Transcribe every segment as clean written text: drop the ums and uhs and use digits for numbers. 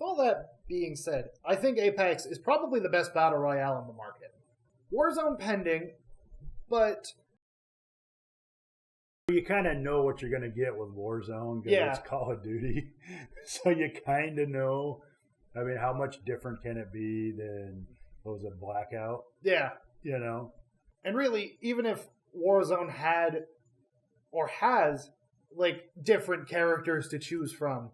all that being said, I think Apex is probably the best battle royale on the market. Warzone pending, but you kind of know what you're going to get with Warzone because it's Call of Duty. So you kind of know. I mean, how much different can it be than, what was it, Blackout? Yeah. You know? And really, even if Warzone had or has like different characters to choose from,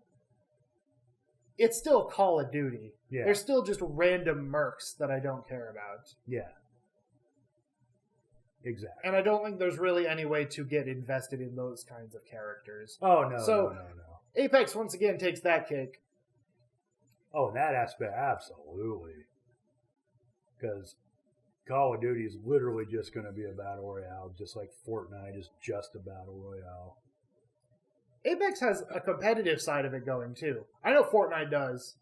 it's still Call of Duty. Yeah. They're still just random mercs that I don't care about. Yeah. Exactly. And I don't think there's really any way to get invested in those kinds of characters. Oh, no, so, no. Apex, once again, takes that cake. Oh, in that aspect, absolutely. Because Call of Duty is literally just going to be a battle royale, just like Fortnite is just a battle royale. Apex has a competitive side of it going, too. I know Fortnite does.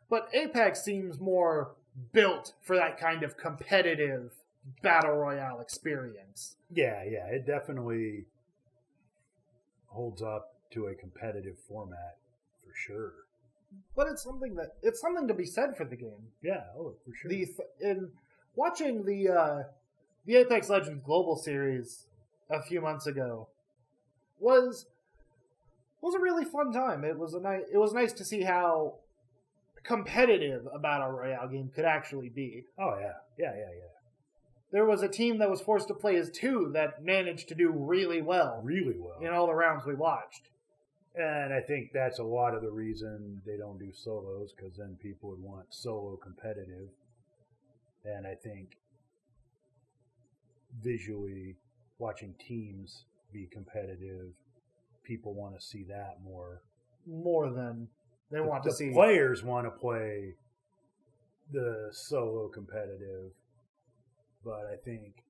But Apex seems more built for that kind of competitive battle royale experience. Yeah, it definitely holds up to a competitive format for sure. But it's something to be said for the game. Yeah, for sure. In watching the Apex Legends Global Series a few months ago was a really fun time. It was nice to see how competitive a battle royale game could actually be. Oh yeah. There was a team that was forced to play as two that managed to do really well in all the rounds we watched. And I think that's a lot of the reason they don't do solos, because then people would want solo competitive. And I think visually, watching teams be competitive, people want to see that more than they want to see. The players want to play the solo competitive, but I think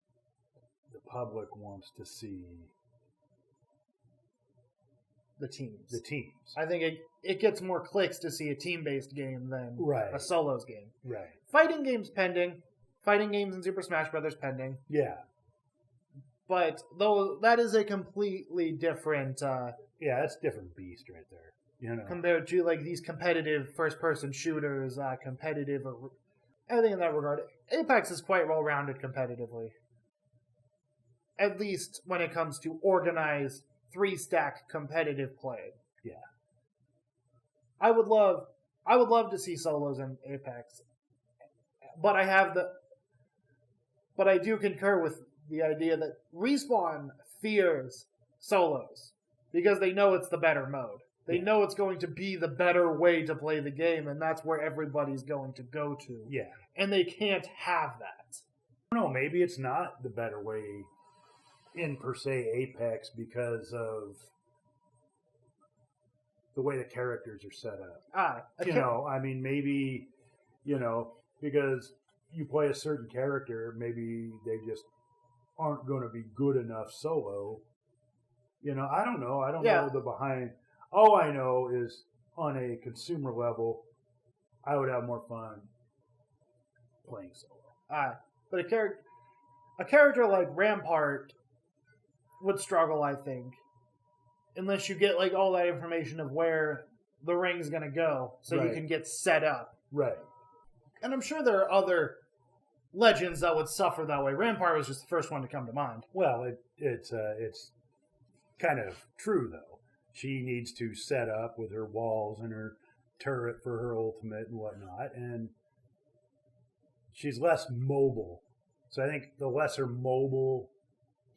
the public wants to see the teams. I think it gets more clicks to see a team-based game than a solos game. Right. Fighting games pending. Fighting games in Super Smash Bros. Pending. Yeah. But though that is a completely different that's a different beast right there. You know. Compared to like these competitive first-person shooters, competitive or anything in that regard. Apex is quite well-rounded competitively. At least when it comes to organized 3-stack competitive play. Yeah. I would love to see solos in Apex. But I do concur with the idea that Respawn fears solos because they know it's the better mode. They know it's going to be the better way to play the game, and that's where everybody's going to go to. Yeah. And they can't have that. I don't know, maybe it's not the better way in per se Apex because of the way the characters are set up. Maybe, because you play a certain character, maybe they just aren't going to be good enough solo. I don't know. I don't know the behind. All I know is on a consumer level, I would have more fun playing solo. But a character like Rampart would struggle, I think, unless you get like all that information of where the ring's going to go, so you can get set up. Right. And I'm sure there are other legends that would suffer that way. Rampart was just the first one to come to mind. Well, it's kind of true though. She needs to set up with her walls and her turret for her ultimate and whatnot, and she's less mobile. So I think the lesser mobile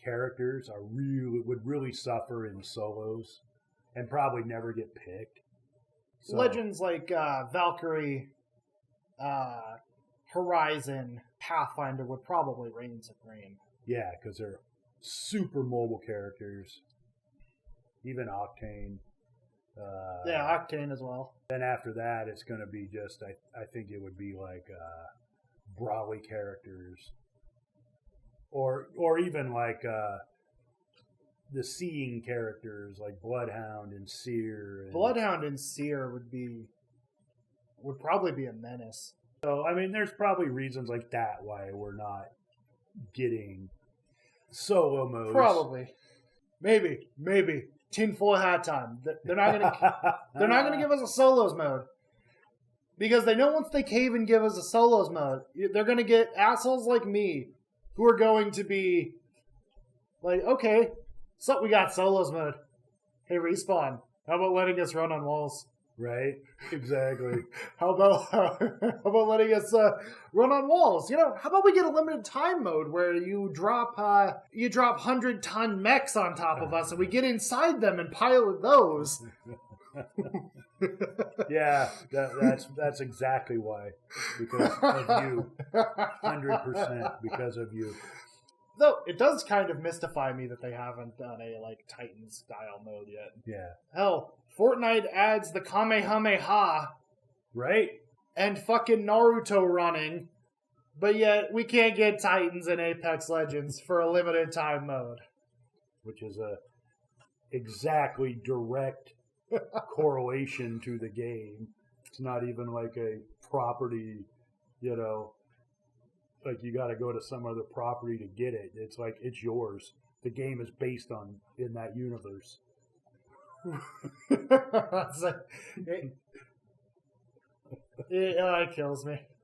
characters would really suffer in solos and probably never get picked. So, legends like Valkyrie, Horizon, Pathfinder would probably reign supreme. Yeah, because they're super mobile characters. Even Octane. Octane as well. Then after that, it's going to be just, I think it would be like brawly characters. Or even like the seeing characters like Bloodhound and Seer. Bloodhound and Seer would probably be a menace. So, I mean, there's probably reasons like that why we're not getting solo modes. Probably. Maybe. Tinfoil hat time. They're not gonna give us a solos mode. Because they know once they cave and give us a solos mode, they're going to get assholes like me who are going to be like, okay, so we got solos mode. Hey, Respawn, how about letting us run on walls? Right? Exactly. How about letting us run on walls? How about we get a limited time mode where you drop 100-ton mechs on top of us and we get inside them and pilot those. Yeah, that's exactly why. Because of you. 100% because of you. Though it does kind of mystify me that they haven't done a Titan style mode yet. Yeah. Hell, Fortnite adds the Kamehameha. Right? And fucking Naruto running, but yet we can't get Titans in Apex Legends for a limited time mode. Which is a exactly direct correlation to the game. It's not even like a property, like you got to go to some other property to get it. It's like it's yours. The game is based in that universe. It kills me.